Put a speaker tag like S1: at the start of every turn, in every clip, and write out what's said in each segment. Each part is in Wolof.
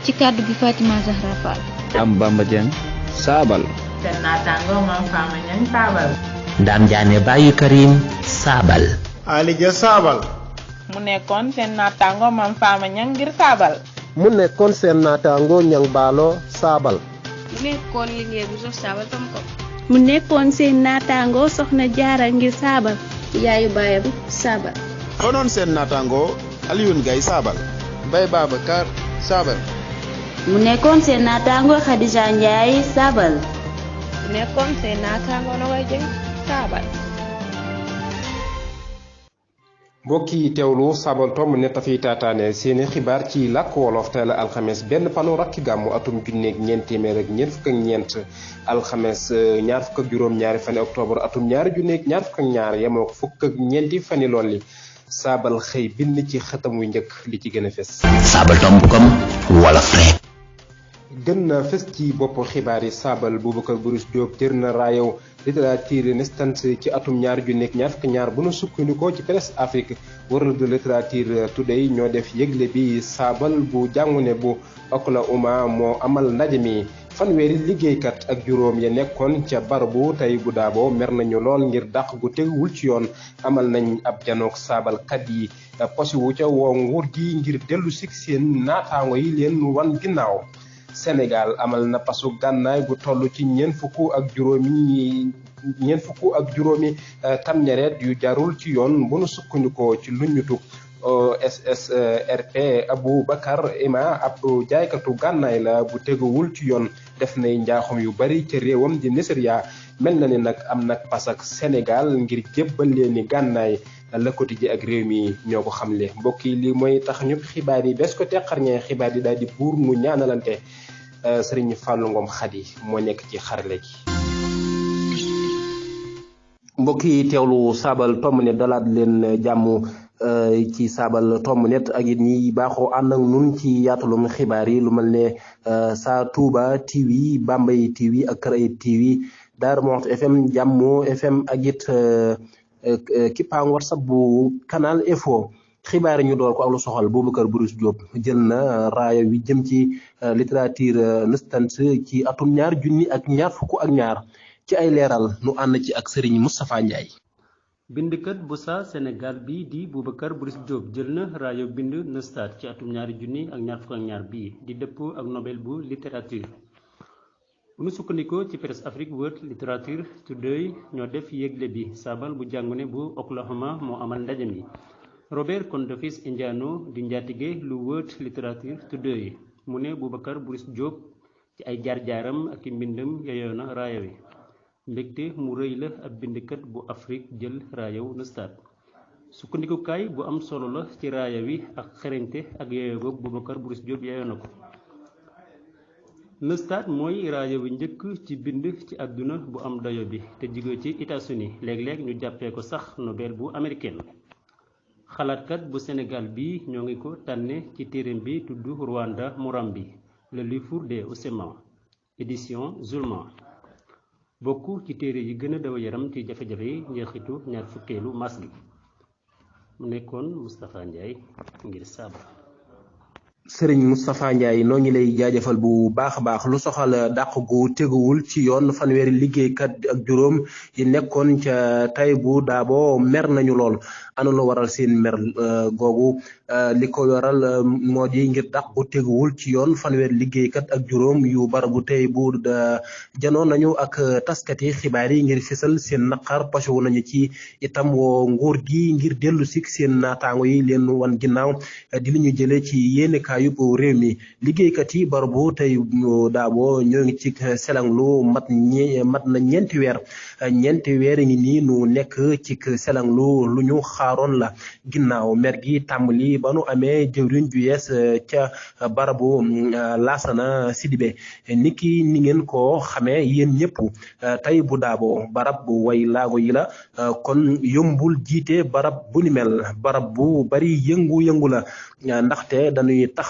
S1: ci kàddu gi Fatima Zahra Fall.
S2: am Bamba Dieng saabal.
S3: seen naataango Mame Fama Niang saabal.
S4: Dame Diané Baye Karim saabal.
S5: Ali Dia saabal.
S3: mu nekkoon seen naataango Mame Fama Niang ngir saabal.
S5: mu nekkoon seen naataango Niang Baalo saabal.
S1: mu nekkoon liggéey bu sox saabal tam ko.
S6: mu nekkoon seen naataango Soxna Jaara ngir saabal.
S1: yaayu baayam saabal.
S7: doonoon seen naataango Alioune Gaye saabal. Mbaye Babacar saabal.
S6: mu nekkoon seen naataango Khadija Ndiaye saabal.
S1: mu nekkoon seen naataango Nogoy Dieng saabal.
S8: mbokk yi teewlu saabal tomb ne tafiy taataane seeni xibaar ci làkk wolof tey la alxames benn panu rakki gàmmu atum junneeg ñeent téeméer ak ñeent fukk ak ñeent alxames ñaar fukk ak juróom ñaari fani octobre atum ñaari junneeg ñaar fukk ak ñaar yemoo ko fukk ak ñeenti fani lool li saabal xëy bind ci xëtam wu njëkk li ci gën a fes.
S4: saabal tomb comme wolof rek.
S8: gën na fes ci bopp xibaar yi saabal Boubacar Boris Diop jër na raayow littérature Renaissance ci atum ñaar junneeg ñaar fukk ñaar bu nu sukkandikoo ci presse Afrique World Literature Today ñoo def yëgle bi saabal bu jàngu ne bu Oklahoma moo amal ndaje mi fanweeri liggéeykat ak juróom ya nekkoon ca barabu tey bu daabo mer nañu lool ngir dàq gu teguwul ci yoon amal nañ ab janook saabalkat yi posiwu ca woo nguur gi ngir dellu si seen naataango yi leen wan ginnaaw. Sénégal amal na pasu gànnaay gu toll ci ñeent fukk ak juróomi tamñareet yu jarul ci yoon bu nu sukkandikoo ci luñutu SSRP Aboubacar Ima ab jaaykatu gànnaay la bu teguwul ci yoon def nay njaaxum yu bari ca réewam di Nigeria mel na ni nag am nag pasak Sénégal ngir jébbal leeni gànnaay Le Quotidien ak réew mi ñoo ko xamle mbokk yi lii mooy tax ñu xibaar yi bes ko teqarñee xibaar yi daal di buur nu ñaanalante Sëriñ Fallou Ngom Khady moo nekk ci xarale gi. mbokk yi teewlu saabal tomb ne dalaat leen jàmm ci saabal tomb net ak it ñi baaxoo ànd ak nun ci yaatalum xibaar yi lu mel ne Sa Touba TV Bambey TV ak Kër Ayib TV Darou Mouhty FM Jàmmo FM ak it kippaang WhatsApp bu Canal Info. xibaar ñu door ko ak lu soxal Boubacar Boris Diop jël na raaya wi jëm ci littérature Renaissance ci atum ñaar junni ak ñaar fukk ak ñaar ci ay leeral nu ànd ci ak Serigne Moustapha Ndiaye.
S9: bindkat bu saa Sénégal bi di Boubacar Boris Diop jël na raaya bind Renaissance ci atum ñaari junni ak ñaar fukk ak ñaar bii di dëppoo ak Nobel bu littérature. bu nu sukkandikoo ci presse Afrique World Literature Today ñoo def yëgle bi saabal bu jàngune bu Oklahoma moo amal ndaje mi. Robert Condefis Indiano di njaatige lu World Literature Today mu ne Boubacar Boris Diop ci ay jaar-jaaram ak i mbindam yeyoo na raaya wi mbégte mu rëy la ab bindkat bu Afrique jël raayaw Renaissance sukkandikukaay bu am solo la ci raaya wi ak xereñte ak yeyoo goog Boubacar Boris Diop yeyoo na ko. Renaissance mooy raaya wi njëkk ci bind ci àdduna bu am dayo bi te jóge ci États-Unis léeg-léeg ñu jàppee ko sax Nobel bu américaine. xalaatkat bu Sénégal bi ñoo ngi ko tànne ci téereem bi tudd Rwanda Murambi le livre des Ossements édition Zulma bokk ci téere yi gën a daw yaram ci jafe-jafe yi njeexitu ñaar fukkeelu mas gi mu nekkoon Moustapha Ndiaye ngir saaba.
S8: Sëriñ Moustapha Ndiaye noo ngi lay jaajëfal bu baax a baax lu soxal dàq gu teguwul ci yoon fanweeri liggéeykat ak juróom yi nekkoon ca Taïbu Daabo mer nañu lool ana lu waral seen mer googu li ko waral moo di ngir dàq gu teguwul ci yoon fanweeri liggéeykat ak juróom yu barabu Taïbu janoo nañu ak taskati xibaar yi ngir fisal seen naqar pasowu nañu ci itam woo nguur gi ngir dellu si seen naataango yi leen wan ginnaaw di li ñu jëlee ci yéene yub réew mi liggéeykat yi barabu Taïbu Daabo ñoo ngi ci selanglu mat na ñeenti weer ngi nii nu nekk ci selanglu lu ñu xaaroon la ginnaaw mer gi tàmbali ba nu amee jëwriñ ju yees ca barabu Lassana Sidibé niki ni ngeen ko xamee yéen ñëpp Taïbu Daabo barab bu way laago yi la kon yombul jiite barab bu ni mel barab bu bari yëngu-yëngu la ndaxte dañuy tax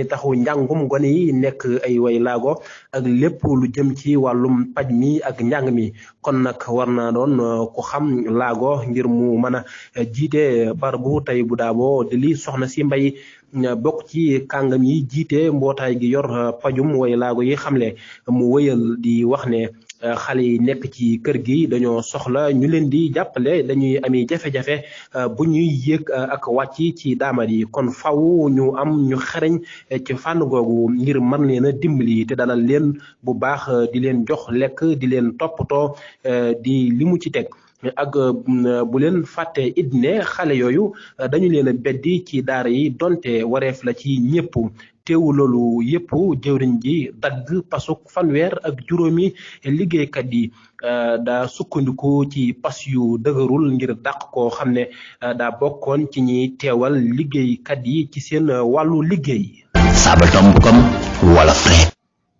S8: taxawu njàngum gone yi nekk ay way laago ak lépp lu jëm ci wàllum paj mi ak njàng mi kon nag war naa doon ku xam laago ngir mu mën a jiite barabu Tahibou Dabo di li soxna si Mbay bokk ci kàngam yi jiite mbootaay gi yor pajum way laago yi xamle mu wëyal di wax ne xale yi nekk ci kër gi dañoo soxla ñu leen di jàppale dañuy ami jafe-jafe bu ñuy yéeg ak wàcc ci daamat yi kon faw ñu am ñu xereñ ci fànn googu ngir mën leen a dimbali te dalal leen bu baax di leen jox lekk di leen toppatoo di li mu ci teg ak bu leen fàtte it ne xale yooyu dañu leen a beddi ci daara yi donte wareef la ci ñëpp teewu loolu yëpp jëwriñ ji dagg pasuk fanweer ak juróomi liggéeykat yi daa sukkandiku ci pas yu dëgërul ngir dàq koo xam ne daa bokkoon ci ñi teewal liggéeykat yi ci seen wàllu liggéey.
S4: sabaltom.com wala fret.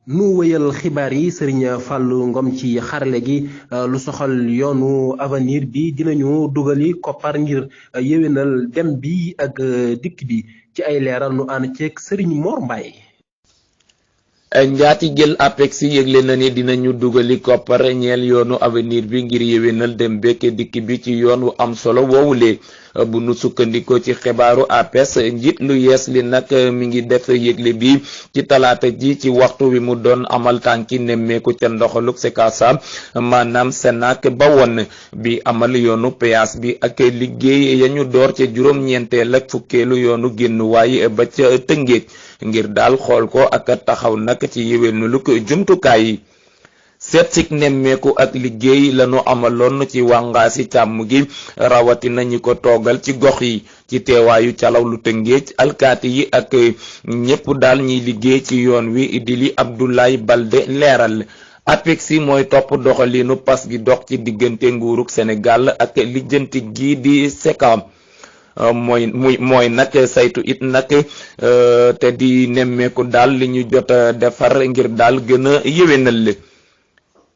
S8: nu wëyal xibaar yi Serigne Fallou Ngom ci xarale gi lu soxal yoonu avenir bi dinañu dugali koppar ngir yéwénal dem bi ak dikk bi ci ay leeral nu ànd ceeg Serigne Mor Mbaye.
S10: njaati jël APEX yëgle na ni dinañu dugali koppar ñeel yoonu avenir bi ngir yéwénal dem bekk dikk bi ci yoon wu am solo woowulee bu nu sukkandikoo ci xibaaru APEX njiit lu yees li nag mi ngi def yëgle bi ci talaata ji ci waxtu wi mu doon amal tànki nemmeeku ca ndoxaluk Sekasa maanaam Senak ba woon bi amal yoonu péage bi ak liggéey ya ñu door ca juróom-ñeenteel ak fukkeelu yoonu génnuwaay ba ca Tëngéej ngir daal xool ko ak taxaw nag ci yéwénuluk jumtukaay yi seet sik nemmeeku ak liggéey lañu amaloon ci wàngaasi càmm gi rawatina ñi ko toogal ci gox yi ci teewaayu calaw lu Tëngéej alkaati yi ak ñépp daal ñiy liggéey ci yoon wi di li Abdoulaye Balde leeral APEX mooy topp doxalinu pas gi dox ci diggante nguuruk Sénégal ak lijjanti gi di SECAM mooy nag saytu it nag te di nemmeeku daal li ñu jot a defar ngir daal gën a yéwénal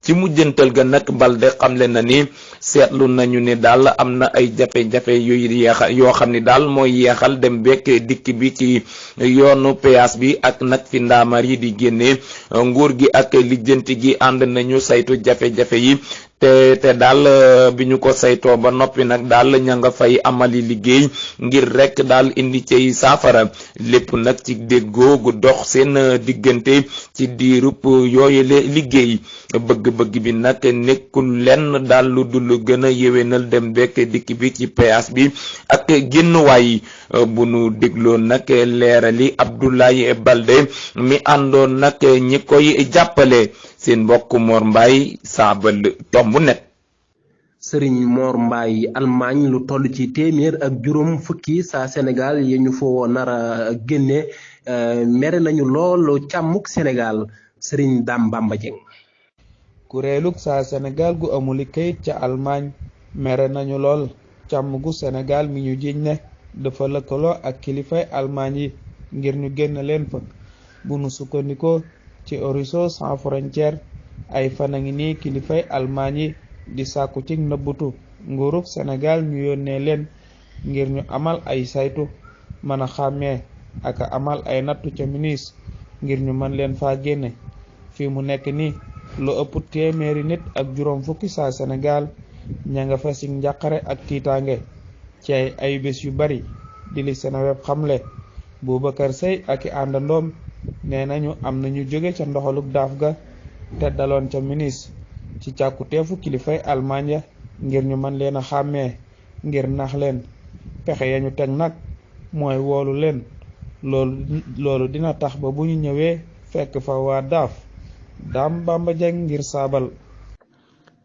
S10: ci mujjantal ga nag Balde xamle na ni seetlu nañu ne daal am na ay jafe-jafe yoo xam ni daal mooy yeexal dem bekk dikk bi ci yoonu péage bi ak nag fi ndaamar yi di génne nguur gi ak lijjanti gi ànd nañu saytu jafe-jafe yi te daal bi ñu ko saytoo ba noppi nag daal ña nga fay amali liggéey ngir rek daal indi cay saafara lépp nag ci déggoo gu dox seen diggante ci diirub yooyule liggéey bëgg-bëgg bi nag nekkul lenn daal lu dul gën a yéwénal dem bekk dikk bi ci péage bi ak génnuwaay bu nu dégloo nag leerali Abdoulaye Balde mi àndoon nag ñi koy jàppale seen mbokk Mor Mbaye Saabal tomb net.
S8: Serigne Mor Mbaye Allemagne lu toll ci téeméer ak juróom fukki saa Sénégal yi ñu foo nar a génne mere nañu lool càmmuk Sénégal Serigne Dame Bamba Dieng.
S11: kuréelug saa Sénégal gu amuli kayit ca Allemagne mere nañu lool càmm gu Sénégal mi ñu jiñ ne dafa lëkkaloo ak kilifay Allemagne yi ngir ñu génn leen fa bu nu sukkandikoo ci Horizon Sans Frontières ay fan a ngi nii kilifay Allemagne yi di sàkku ci nëbbutu nguurug Sénégal ñu yónnee leen ngir ñu amal ay saytu mën a xàmmee ak amal ay nattu ca ministre ngir ñu mën leen faa génne fi mu nekk nii lu ëpp téeméeri nit ak juróom fukki saa Sénégal ña nga fa ci njàqare ak tiitaange ci ay bés yu bari di li Seneweb xamle Boubacar Seye ak i àndandoom nee nañu am nañu jóge ca ndoxaluk daaf ga te daloon ca ministre ci càkkuteefu kilifay Allemagne ngir ñu mën leen a xàmmee ngir nax leen pexe ya ñu teg nag mooy woolu leen loolu dina tax ba bu ñu ñëwee fekk fa waa daaf Dame Bamba Dieng ngir Saabal.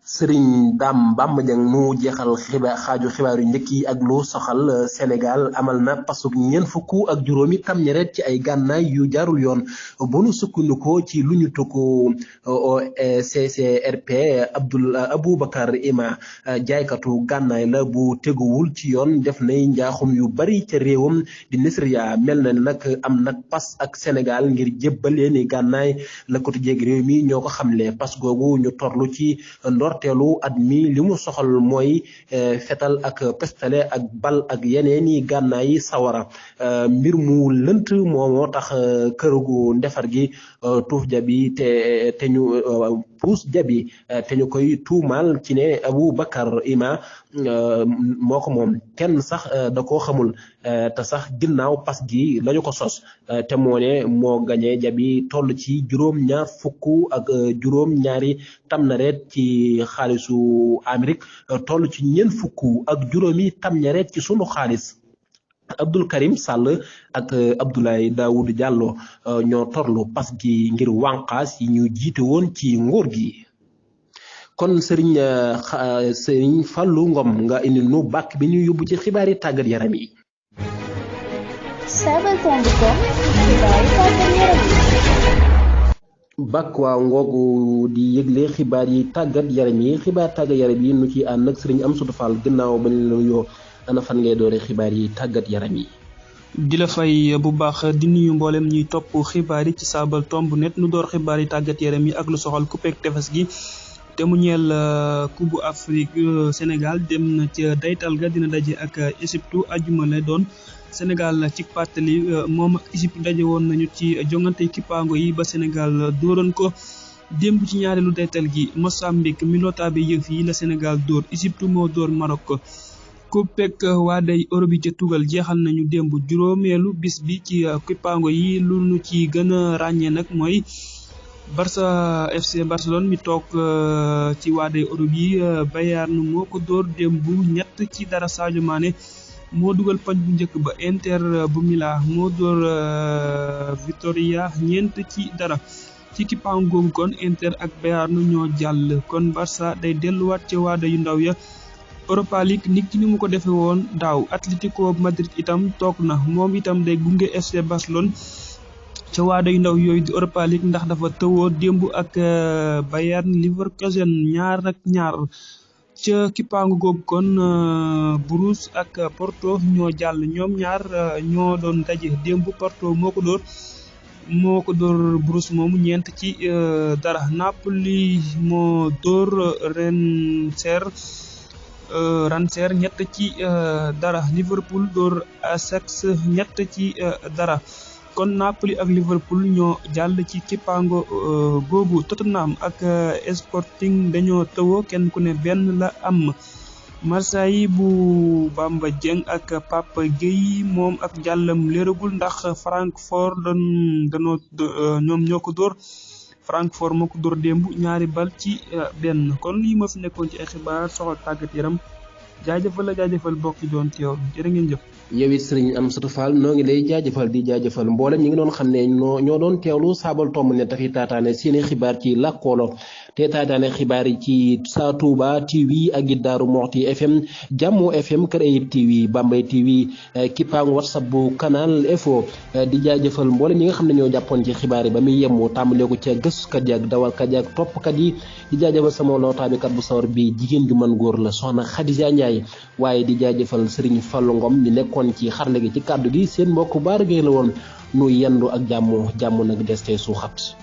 S8: Serigne Dame Bamba Dieng mu jeexal xaaju xibaar yu njëkk yi ak lu soxal Sénégal amal na pasuk ñeent fukk ak juróomi tamñaret ci ay gànnaay yu jaarul yoon bu nu sukkandikoo ci lu ñu tukku CCRP Aboubacar Ima jaaykatu gànnaay la bu teguwul ci yoon def nay njaaxum yu bari ca réewam di Nisriya mel na nag am nag pas ak Sénégal ngir jébbal leen gànnaay la ko tijjeeg réew mi ñoo ko xamle pas googu ñu torlu ci ndort ndorteelu at mi li mu soxal mooy fetal ak pistolet ak bal ak yeneeni gànnaay sawara mbir mu lënt moo tax kërugu ndefar gi tuuf jabi te ñu puus jabi te ñu koy tuumaal ci ne Aboubacar Ima moo ko moom kenn sax da koo xamul te sax ginnaaw pas gi lañu ko sos te moo ne moo gañe jabi toll ci juróom-ñaar fukk ak juróom-ñaari tamnareet ci xaalisu Amérique toll ci ñeent fukk ak juróomi tamnareet ci sunu xaalis. Abdul Karim Sall ak Abdoulaye Daoud Diallo ñoo torlu pas gi ngir wànqaas yi ñu jiite woon ci nguur gi. kon Serigne Fallou Ngom nga indi nu bàkk bi ñu yóbbu ci xibaari tàggat yaram yi. bàkk waa ngoogu di yëgle xibaar yi tàggat yaram yi xibaar tàggat yaram yi nu ci ànd ak Serigne Amsatou Fall gannaaw ba ñu la yoo ana fan ngay doore xibaar yi tàggat yaram yi.
S12: di la fay bu baax di nuyu mboolem ñuy topp xibaar yi ci Sabal Tomb net nu door xibaar yi tàggat yaram yi ak lu soxal coupe tefes gi te mu ñeel coupe bu Afrique Sénégal dem na ca daytal ga dina daje ak Égypte ajuma lay doon Sénégal ci pàttali moom ak Égypte daje woon nañu ci jongante kippaango yi ba Sénégal dóoroon ko démb ci ñaareelu daytal gi Mozambique mi lotaabe yëf yi la Sénégal dóor Égypte moo dóor Maroc. Coupe waa day Europe yi ca tugal jeexal nañu démb juróomeelu bis bi ci kippaango yi lu nu ci gën a ràññee nag mooy Barça FC Barcelone mi toog ci waa day Europe yi Bayern moo ko dóor démb 3-0 Sadio Mané moo dugal pañ bu njëkk ba. Inter bu Milan moo dóor Vitoria 4-0 ci kippaango googu kon Inter ak Bayern ñoo jàll kon Barça day delluwaat ca waa day yu ndaw ya. Europa League nit ki ni mu ko defee woon daaw Atlético Madrid itam toog na moom itam day gunge FC Barcelone ca waada yu ndaw yooyu di Europa League ndax dafa tëwoo démb ak Bayern Leverkusen 2-2 ca kippaangu googu kon Bruges ak Porto ñoo jàll ñoom ñaar ñoo doon daje démb Porto moo ko dóor Bruges moomu 4-0 Napoli moo dóor Rennes 3-0 Liverpool dóor Ajax 2-0 kon Napoli ak Liverpool ñoo jàll ci kippaango googu. Tottenham ak Sporting dañoo tëwoo kenn ku ne benn la am. Marseille bu Bamba Dieng ak Pape Gueye moom ak jàllam leeragul ndax Francfort ñoom ñoo ko dóor. Francfort moo ko dóor démb 2-1 kon lii ma fi nekkoon ci ay xibaar soxal tàggat yaram jaajëfal bokk ci doon teew jërë ngeen jëf.
S8: yow it Serigne Amsatou Fall noo ngi lay jaajëfal di jaajëfal mboolem ñi ngi doon xam ne ñoo doon teewlu Sabal Tomb net dafay taataane seeni xibaar ci làkkoolo te taataane xibaar yi ci Sa Touba TV ak it Daaru Moxti FM Jammo FM Kër Ayib TV Bambey TV kippaangu WhatsApp bu Canal Info di jaajëfal mboolem ñi nga xam ne ñoo jàppoon ci xibaar yi ba muy yemmoo tàmbalee ko ca gëstukat yi ak dawalkat yi ak toppkat yi di jaajëfal sama lootaamikat bu sawar bi jigéen ju mën góor la soxna Khadija Ndiaye waaye di jaajëfal Serigne Fallou Ngom di nekkoon ci xarale gi ci kàddu gi seen mbokk Baara Gueye la woon nu yendu ak jàmm nag des tey suuxat